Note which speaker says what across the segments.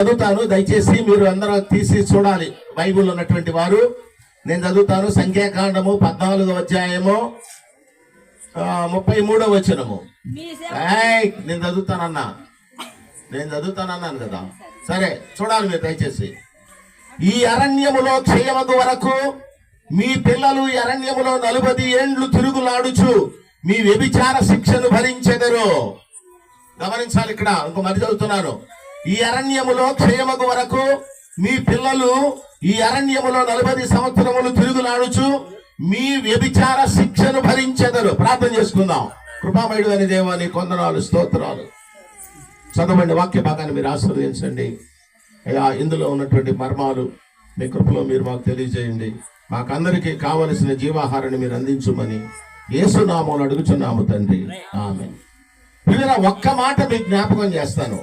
Speaker 1: చదువుతాను, దయచేసి మీరు అందరూ తీసి చూడాలి. బైబిల్ ఉన్నటువంటి వారు నేను చదువుతాను. సంఖ్యాకాండము 14వ అధ్యాయము 33వ వచనము. నేను చదువుతానన్నాను కదా. సరే చూడాలి మీరు దయచేసి. ఈ అరణ్యములో క్షయమగు వరకు మీ పిల్లలు ఈ అరణ్యములో 40 ఏండ్లు తిరుగులాడుచు మీ వ్యభిచార శిక్షను భరించెదరు. గమనించాలి, ఇక్కడ ఇంకో మరి చదువుతున్నాను. ఈ అరణ్యములో క్షయమగు వరకు మీ పిల్లలు ఈ అరణ్యములో 40 సంవత్సరములు తిరుగులాడుచు మీ వ్యభిచార శిక్షను భరించెదరు. ప్రార్థన చేసుకుందాం. కృపామయుడు అని దేవాని కొందనాలు, స్తోత్రాలు. చదవండి వాక్య భాగాన్ని మీరు ఆశీర్వదించండి అయ్యా. ఇందులో ఉన్నటువంటి మర్మాలు మీ కృపలో మీరు మాకు తెలియజేయండి. మాకందరికీ కావలసిన జీవాహారాన్ని మీరు అందించుమని యేసునామములో అడుగుచున్నాము తండ్రి, ఆమేన్. పిల్లల ఒక్క మాట మీకు జ్ఞాపకం చేస్తాను.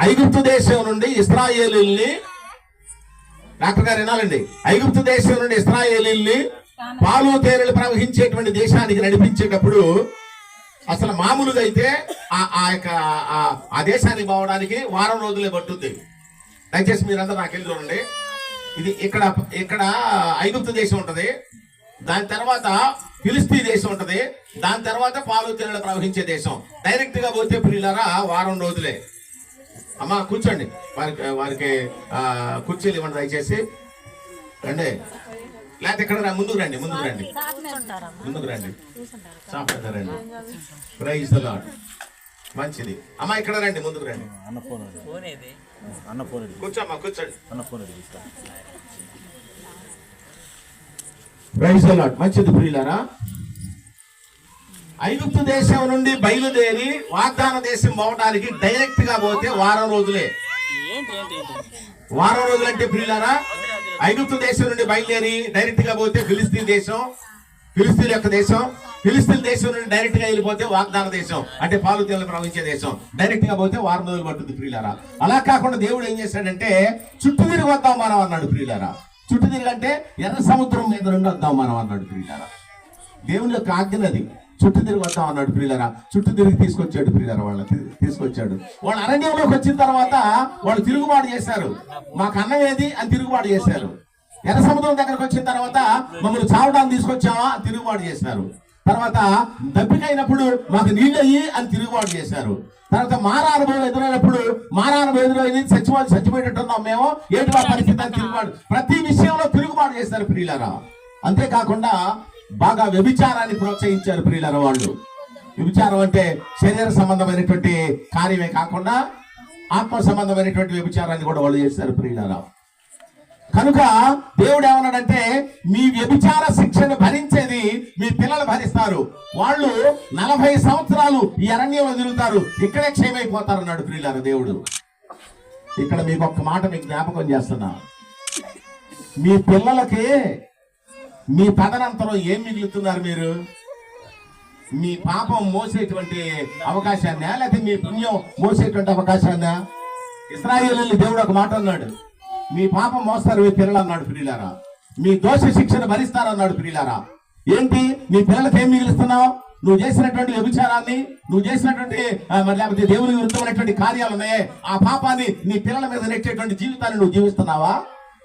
Speaker 1: ఐగుప్తు దేశం నుండి ఇశ్రాయేలీయుల్ని, డాక్టర్ గారు వినాలండి, ఐగుప్తు దేశం నుండి ఇశ్రాయేలీయుల్ని పాలు తేనెలు ప్రవహించేటువంటి దేశానికి నడిపించేటప్పుడు అసలు మామూలుగా అయితే ఆ దేశానికి పోవడానికి వారం రోజులే పట్టుద్ది. దయచేసి మీరందరూ నాకెళ్ళి చూడండి. ఇది ఇక్కడ ఐగుప్తు దేశం ఉంటది, దాని తర్వాత ఫిలిస్తీ దేశం ఉంటది, దాని తర్వాత పాలు తేనెలు ప్రవహించే దేశం. డైరెక్ట్ గా పోతే ప్రియులారా వారం రోజులే. అమ్మా కూర్చోండి, వారికి కుర్చీలు ఇవ్వండి దయచేసి. రండి, లేకపోతే ఇక్కడ ముందుకు రండి. రండి. Praise the lord. మంచిది. అమ్మా ఇక్కడ రండి, ముందుకు రండి. కూర్చోమ్మా, కూర్చోండి. Praise the lord. మంచిది ప్రియులారా. ఐగుప్తు దేశం నుండి బయలుదేరి వాగ్దాన దేశం పోవడానికి డైరెక్ట్ గా పోతే వారం రోజులే. వారం రోజులంటే ప్రియులారా, ఐగుప్తు దేశం నుండి బయలుదేరి డైరెక్ట్ గా పోతే ఫిలిస్తీన్ దేశం, ఫిలిస్తీన్ యొక్క దేశం, ఫిలిస్తీన్ దేశం నుండి డైరెక్ట్ గా వెళ్ళిపోతే వాగ్దాన దేశం అంటే పాలు తేనెలు ప్రవహించే దేశం. డైరెక్ట్ గా పోతే వారం రోజులు పట్టుద్ది ప్రియులారా. అలా కాకుండా దేవుడు ఏం చేశాడంటే చుట్టూ తిరిగి వద్దాం మనం అన్నాడు ప్రియులారా. చుట్టూ తిరిగి అంటే ఎర్ర సముద్రం మీద నుండి వద్దాం మనం అన్నాడు ప్రియులారా. దేవుని యొక్క ఆజ్ఞది. చుట్టూ తిరిగి వద్దాం అన్నాడు ప్రియులారా. చుట్టూ తిరిగి తీసుకొచ్చాడు ప్రియులారా. తీసుకొచ్చాడు. వాళ్ళు అరణ్యంలోకి వచ్చిన తర్వాత వాళ్ళు తిరుగుబాటు చేశారు. మాకు అన్నం ఏది అని తిరుగుబాటు చేశారు. ఎర్ర సముద్రం దగ్గరకు వచ్చిన తర్వాత మమ్మల్ని చావడానికి తీసుకొచ్చావా అని తిరుగుబాటు చేశారు. తర్వాత దప్పికైనప్పుడు మాకు నీళ్ళయ్యి అని తిరుగుబాటు చేశారు. తర్వాత మారా అనుభవం ఎదురైనప్పుడు మారా అనుభవం ఎదురైంది, చచ్చిపోయేటట్టున్నాం మేము, ఏంటి మా పరిస్థితి అని తిరుగుబాటు. ప్రతి విషయంలో తిరుగుబాటు చేశారు ప్రియులారా. అంతేకాకుండా బాగా వ్యభిచారాన్ని ప్రోత్సహించారు ప్రియులారా. వాళ్ళు వ్యభిచారం అంటే శరీర సంబంధమైనటువంటి కార్యమే కాకుండా ఆత్మ సంబంధమైనటువంటి వ్యభిచారాన్ని కూడా వాళ్ళు చేశారు ప్రియులారా. కనుక దేవుడు ఏమన్నాడంటే మీ వ్యభిచార శిక్షను భరించేది మీ పిల్లలు భరిస్తారు. వాళ్ళు 40 సంవత్సరాలు ఈ అరణ్యంలో తిరుగుతారు, ఇక్కడే క్షేమైపోతారు అన్నాడు ప్రియులారా దేవుడు. ఇక్కడ మీకు ఒక్క మాట మీకు జ్ఞాపకం చేస్తున్నా. మీ పిల్లలకి మీ తదనంతరం ఏం మిగులుతున్నారు మీరు? మీ పాపం మోసేటువంటి అవకాశాన్ని, లేకపోతే మీ పుణ్యం మోసేటువంటి అవకాశాన్ని? ఇశ్రాయేలీయుల్ని దేవుడు ఒక మాట అన్నాడు, మీ పాపం మోస్తారు మీ పిల్లలు అన్నాడు ప్రియులారా. మీ దోష శిక్షను భరిస్తారన్నాడు ప్రియులారా. ఏంటి మీ పిల్లలకి ఏం మిగిలిస్తున్నావు? నువ్వు చేసినటువంటి వ్యభిచారాన్ని, నువ్వు చేసినటువంటి లేకపోతే దేవుని విరుద్ధమైనటువంటి కార్యాలు ఉన్నాయే, ఆ పాపాన్ని నీ పిల్లల మీద నెట్టేటువంటి జీవితాన్ని నువ్వు జీవిస్తున్నావా?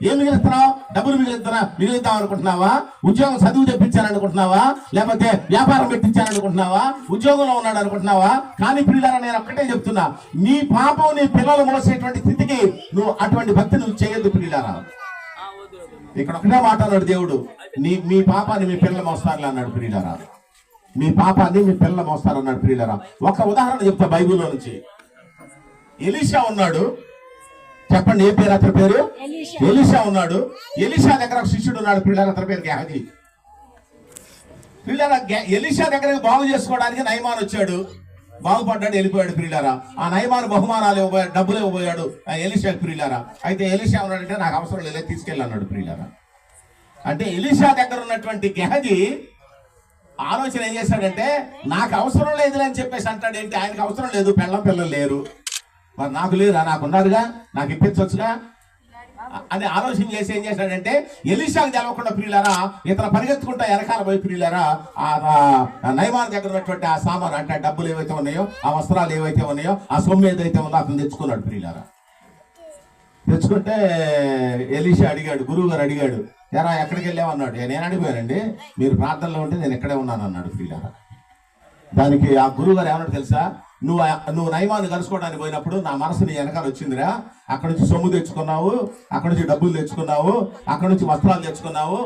Speaker 1: ఏం మిగులుస్తున్నావు? డబ్బులు మిగులుద్దాం అనుకుంటున్నావా? ఉద్యోగం చదువు తెప్పించాలనుకుంటున్నావా? లేకపోతే వ్యాపారం పెట్టించాలనుకుంటున్నావా? ఉద్యోగంలో ఉన్నాడు అనుకుంటున్నావా? కానీ పిల్లలు నేను ఒక్కటే చెప్తున్నా, నీ పాపం నీ పిల్లలు మోసేటువంటి స్థితికి నువ్వు అటువంటి భక్తి నువ్వు చేయొద్దు పిల్లలారా. ఇక్కడ ఒకటే మాట అన్నాడు దేవుడు, మీ పాపాన్ని మీ పిల్లలు మోస్తారులే అన్నాడు పిల్లలారా. మీ పాపాన్ని మీ పిల్లలు మోస్తారు అన్నాడు పిల్లలారా. ఒక ఉదాహరణ చెప్తా బైబిల్లో నుంచి. ఎలీషా ఉన్నాడు, చెప్పండి ఏ పేరు అతని పేరు? ఎలీషా ఉన్నాడు. ఎలీషా దగ్గర ఒక శిష్యుడు ఉన్నాడు పిల్లల, అతని పేరు గెహజీ. పిల్లల ఎలీషా దగ్గర బాగు చేసుకోవడానికి నయమాన్ వచ్చాడు, బాగుపడ్డాడు, వెళ్ళిపోయాడు ప్రియులారా. ఆ నయమాన్ బహుమానాలు ఇవ్వబోయాడు, డబ్బులు ఇవ్వబోయాడు ఎలీషా ప్రియులారా. అయితే ఎలీషా ఉన్నాడంటే నాకు అవసరం లేదు, తీసుకెళ్ళన్నాడు ప్రియులారా. అంటే ఎలీషా దగ్గర ఉన్నటువంటి గెహజీ ఆలోచన ఏం చేశాడంటే నాకు అవసరం లేదు అని చెప్పేసి అంటాడు. ఏంటి ఆయనకు అవసరం లేదు, పిల్లలు లేరు, మరి నాకు లేరా, నాకున్నారుగా, నాకు ఇప్పించవచ్చుగా అని ఆలోచన చేసి ఏం చేశాడంటే ఎలీషాకు తెలవకుండా ప్రియులారా ఇతను పరిగెత్తుకుంటా వెనకాల పోయి ప్రియులారా ఆ నయమాన్ దగ్గర ఉన్నటువంటి ఆ సామాను అంటే డబ్బులు ఏవైతే ఉన్నాయో, ఆ వస్త్రాలు ఏవైతే ఉన్నాయో, ఆ సొమ్ము ఏదైతే ఉందో అతను తెచ్చుకున్నాడు ప్రియులారా. తెచ్చుకుంటే ఎలీషా అడిగాడు, గురువు గారు అడిగాడు, ఎరా ఎక్కడికి వెళ్ళామన్నాడు. నేను అడిగిపోయానండి, మీరు ప్రార్థనలో ఉంటే నేను ఇక్కడే ఉన్నాను అన్నాడు ప్రియులారా. దానికి ఆ గురువు గారు ఏమన్నాడు తెలుసా, నువ్వు నయమాన్ని కలుసుకోవడానికి పోయినప్పుడు నా మనసు నీ వెనకాల వచ్చిందిరా, అక్కడ నుంచి సొమ్ము తెచ్చుకున్నావు, అక్కడ నుంచి డబ్బులు తెచ్చుకున్నావు, అక్కడ నుంచి వస్త్రాలు తెచ్చుకున్నావు.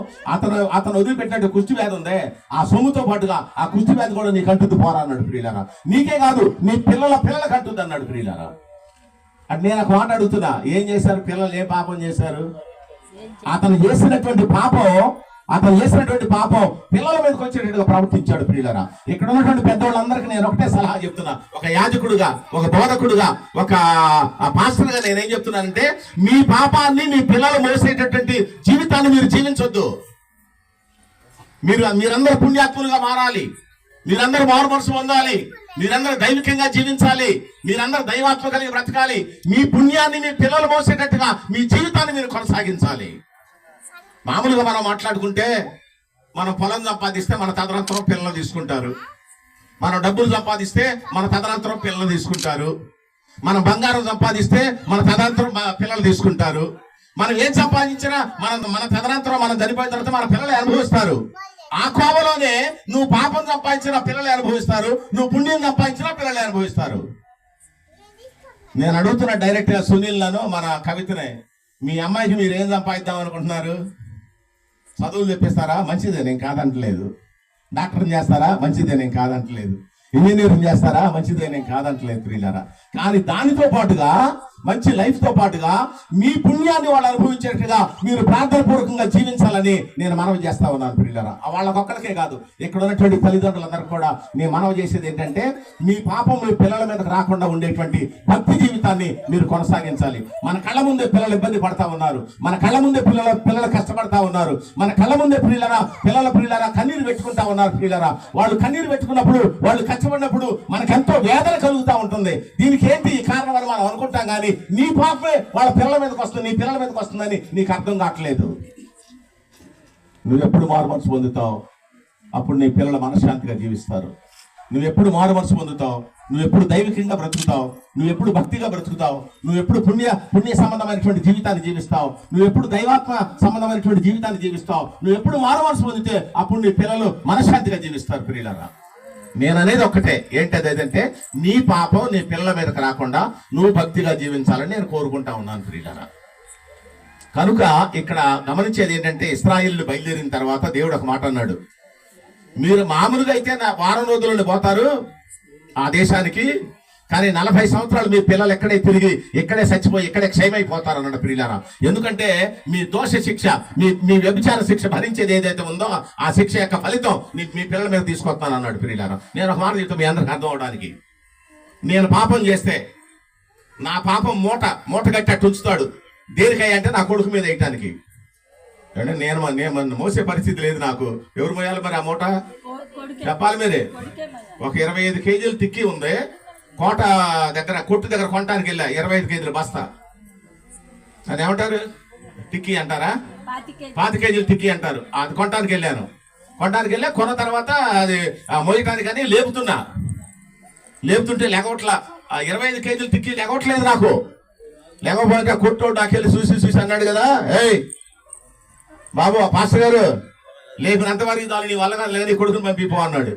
Speaker 1: అతను వదిలిపెట్టినట్టు కుష్టి వ్యాధి ఉంది, ఆ సొమ్ముతో పాటుగా ఆ కుష్టి వ్యాధి కూడా నీకు అంటుంది పోరా అన్నాడు ప్రియులారా. నీకే కాదు నీ పిల్లలకు అంటుంది అన్నాడు ప్రియులారా. అంటే నేను ఒక మాట అడుగుతున్నా, ఏం చేశారు పిల్లలు, ఏ పాపం చేశారు? అతను చేసినటువంటి పాపం పిల్లల మీదకి వచ్చేటట్టుగా ప్రవర్తించాడు ప్రియులారా. ఇక్కడ ఉన్నటువంటి పెద్దవాళ్ళందరికీ నేను ఒకటే సలహా చెప్తున్నా, ఒక యాజకుడుగా, ఒక బోధకుడుగా, ఒక పాస్టర్గా నేనేం చెప్తున్నానంటే, మీ పాపాన్ని మీ పిల్లలు మోసేటటువంటి జీవితాన్ని మీరు జీవించొద్దు. మీరందరూ పుణ్యాత్ములుగా మారాలి, మీరందరూ మారు మనసు పొందాలి, మీరందరూ దైవికంగా జీవించాలి, మీరందరూ దైవాత్మ కలిగి బ్రతకాలి. మీ పుణ్యాన్ని మీ పిల్లలు మోసేటట్టుగా మీ జీవితాన్ని మీరు కొనసాగించాలి. మామూలుగా మనం మాట్లాడుకుంటే, మనం పొలం సంపాదిస్తే మన తదనంతరం పిల్లలు తీసుకుంటారు, మనం డబ్బులు సంపాదిస్తే మన తదనంతరం పిల్లలు తీసుకుంటారు, మనం బంగారం సంపాదిస్తే మన తదనంతరం పిల్లలు తీసుకుంటారు, మనం ఏం సంపాదించినా మన తదనంతరం మనం చనిపోయిన తర్వాత మన పిల్లలు అనుభవిస్తారు. ఆ కోవలోనే నువ్వు పాపం సంపాదించిన పిల్లలు అనుభవిస్తారు, నువ్వు పుణ్యం సంపాదించిన పిల్లలు అనుభవిస్తారు. నేను అడుగుతున్న డైరెక్ట్ గా సునీల్లను, మన కవితనే, మీ అమ్మాయికి మీరు ఏం సంపాదిద్దాం అనుకుంటున్నారు? చదువులు తెప్పిస్తారా? మంచిదే, నేను కాదంటలేదు. డాక్టర్ని చేస్తారా? మంచిదే, నేను కాదంటలేదు. ఇంజనీరింగ్ చేస్తారా? మంచిదే, నేను కాదంటలేదు ప్రియులారా. కానీ దానితో పాటుగా మంచి లైఫ్ తో పాటుగా మీ పుణ్యాన్ని వాళ్ళు అనుభవించేట్టుగా మీరు ప్రార్థన పూర్వకంగా జీవించాలని నేను మనవి చేస్తా ఉన్నాను ప్రియులారా. వాళ్ళకొక్కడికే కాదు, ఇక్కడ ఉన్నటువంటి తల్లిదండ్రులందరూ కూడా నేను మనవి చేసేది ఏంటంటే, మీ పాపం మీ పిల్లల మీదకి రాకుండా ఉండేటువంటి భక్తి జీవితాన్ని మీరు కొనసాగించాలి. మన కళ్ళ ముందే పిల్లలు ఇబ్బంది పడతా ఉన్నారు, మన కళ్ళ ముందే పిల్లలు కష్టపడతా ఉన్నారు, మన కళ్ళ ముందే పిల్లల కన్నీరు పెట్టుకుంటా ఉన్నారు ప్రియులారా. వాళ్ళు కన్నీరు పెట్టుకున్నప్పుడు, వాళ్ళు కష్టపడినప్పుడు మనకెంతో వేదన కలుగుతూ ఉంటుంది. దీనికి ఏంటి కారణం అని మనం అనుకుంటాం, కానీ నీ పాపే వాళ్ళ పిల్లల మీదకి వస్తుంది, నీ పిల్లల మీదకి వస్తుందని నీకు అర్థం కావట్లేదు. నువ్వు ఎప్పుడు మారు మనసు పొందుతావు, అప్పుడు నీ పిల్లల మనశ్శాంతిగా జీవిస్తారు. నువ్వు ఎప్పుడు మారు మనసు పొందుతావు, నువ్వు ఎప్పుడు దైవికంగా బ్రతుకుతావు, నువ్వు ఎప్పుడు భక్తిగా బ్రతుకుతావు, నువ్వు ఎప్పుడు పుణ్య సంబంధమైనటువంటి జీవితాన్ని జీవిస్తావు, నువ్వు ఎప్పుడు దైవాత్మ సంబంధమైనటువంటి జీవితాన్ని జీవిస్తావు, నువ్వు ఎప్పుడు మారు మనసు పొందితే అప్పుడు నీ పిల్లలు మనశ్శాంతిగా జీవిస్తారు ప్రియులారా. నేను అనేది ఒక్కటే, ఏంటంటే నీ పాపం నీ పిల్లల మీదకి రాకుండా నువ్వు భక్తిగా జీవించాలని నేను కోరుకుంటా ఉన్నాను ప్రియులారా. కనుక ఇక్కడ గమనించేది ఏంటంటే, ఇశ్రాయేలు బయలుదేరిన తర్వాత దేవుడు ఒక మాట అన్నాడు, మీరు మామూలుగా అయితే వారం రోజులను పోతారు ఆ దేశానికి, కానీ 40 సంవత్సరాలు మీ పిల్లలు ఎక్కడే తిరిగి, ఇక్కడే చచ్చిపోయి, ఇక్కడే క్షయమైపోతారు అన్నాడు ప్రియులారా. ఎందుకంటే మీ దోష శిక్ష, మీ వ్యభిచార శిక్ష భరించేది ఏదైతే ఉందో ఆ శిక్ష యొక్క ఫలితం మీ పిల్లల మీద తీసుకొస్తాను అన్నాడు ప్రియులారా. నేను ఒక మాట చెప్తాను మీ అందరికి అర్థం అవడానికి, నేను పాపం చేస్తే నా పాపం మూట కట్టి అట్టు ఉంచుతాడు. దేనికై అంటే నా కొడుకు మీద వేయటానికి. అంటే నేను మోసే పరిస్థితి లేదు నాకు. ఎవరు మోయాలి మరి ఆ మూట? చెప్పాలి మీరే. ఒక 25 కేజీలు తిక్కి ఉంది, కోట దగ్గర, కొట్టు దగ్గర కొనడానికి వెళ్ళా, 25 కేజీల బస్తా. అది ఏమంటారు? టిక్కీ అంటారా? 5 కేజీలు టిక్కీ అంటారు. అది కొనడానికి వెళ్ళాను. కొన్న తర్వాత అది మోయటానికి అని లేపుతుంటే లెగవట్లా. 25 కేజీలు టిక్కీ లెగవట్లేదు నాకు. లేకపోతే కొట్టోడు నాకెళ్ళి చూసి అన్నాడు కదా, ఏయ్ బాబు పాస్టర్ గారు, లేపినంత వరకు దాన్ని నీ వల్ల కాదు, నీ కొడుకుని పంపిపో అన్నాడు.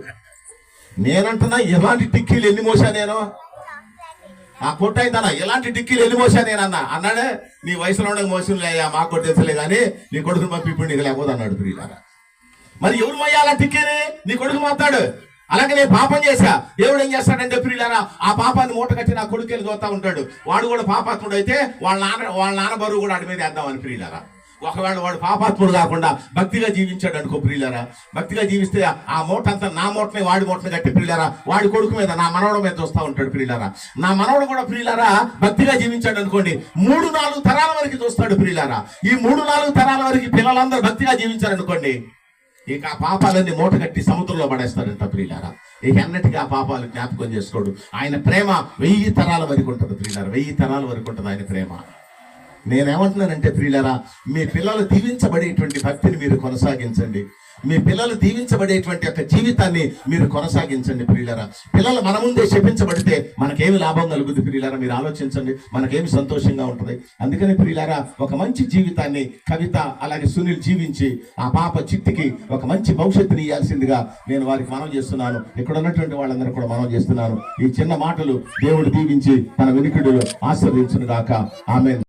Speaker 1: నేనంటున్నా, ఎలాంటి టిక్కీలు ఎన్ని మోసా నేను? ఆ కొట్టయినా ఎలాంటి టిక్కీలు ఎన్ని మోసా నేను అన్నాడే, నీ వయసులో ఉండగా మోసంలేయా, మాకు కూడా తెలుసులే కానీ నీ కొడుకుని పంపిప్పుడు నీకు లేకపోతే అన్నాడు ప్రియులారా. మరి ఎవరు మోయాలా టిక్కీని? నీ కొడుకు మాట్లాడు. అలాగే నేను పాపం చేశా, దేవుడు ఏం చేస్తాడంటే ప్రియులారా, ఆ పాపాన్ని మూట కట్టి నా కొడుకు వెళ్ళి చూస్తా ఉంటాడు. వాడు కూడా పాపాత్ముడు అయితే వాళ్ళ నాన్న బరువు కూడా వాడి మీద వేద్దామని ప్రియులారా. ఒకవేళ వాడు పాపాత్ముడు కాకుండా భక్తిగా జీవించాడు అనుకో ప్రియులారా, భక్తిగా జీవిస్తే ఆ మూట అంతా నా మూటని వాడి మూటని కట్టి ప్రియులారా, వాడి కొడుకు మీద, నా మనవడు మీద చూస్తూ ఉంటాడు ప్రియులారా. నా మనవడు కూడా ప్రియులారా భక్తిగా జీవించాడు అనుకోండి, 3-4 తరాల వరకు చూస్తాడు ప్రియులారా. ఈ 3-4 తరాల వరకు పిల్లలందరూ భక్తిగా జీవించారు అనుకోండి, ఇక ఆ పాపాలన్నీ మూట కట్టి సముద్రంలో పడేస్తాడంట ప్రియులారా. ఇక అన్నట్టుగా ఆ పాపాలు జ్ఞాపకం చేసుకోడు. ఆయన ప్రేమ 1000 తరాల వరకు ఉంటుంది ప్రియులారా, 1000 తరాల వరకు ఉంటుంది ఆయన ప్రేమ. నేనేమంటున్నానంటే ప్రియులారా, మీ పిల్లలు దీవించబడేటువంటి భక్తిని మీరు కొనసాగించండి. మీ పిల్లలు దీవించబడేటువంటి యొక్క జీవితాన్ని మీరు కొనసాగించండి ప్రియులారా. పిల్లలు మన ముందే శపించబడితే మనకేమి లాభం కలుగుతుంది ప్రియులారా? మీరు ఆలోచించండి, మనకేమి సంతోషంగా ఉంటుంది. అందుకని ప్రియులారా, ఒక మంచి జీవితాన్ని కవిత అలాగే సునీల్ జీవించి ఆ పాప చిట్టికి ఒక మంచి భవిష్యత్తుని ఇవ్వాల్సిందిగా నేను వారికి మనవి చేస్తున్నాను. ఇక్కడ ఉన్నటువంటి వాళ్ళందరూ కూడా మనవి చేస్తున్నాను. ఈ చిన్న మాటలు దేవుడు దీవించి తన వినికిడులు ఆశీర్వదించును గాక. ఆమేన్.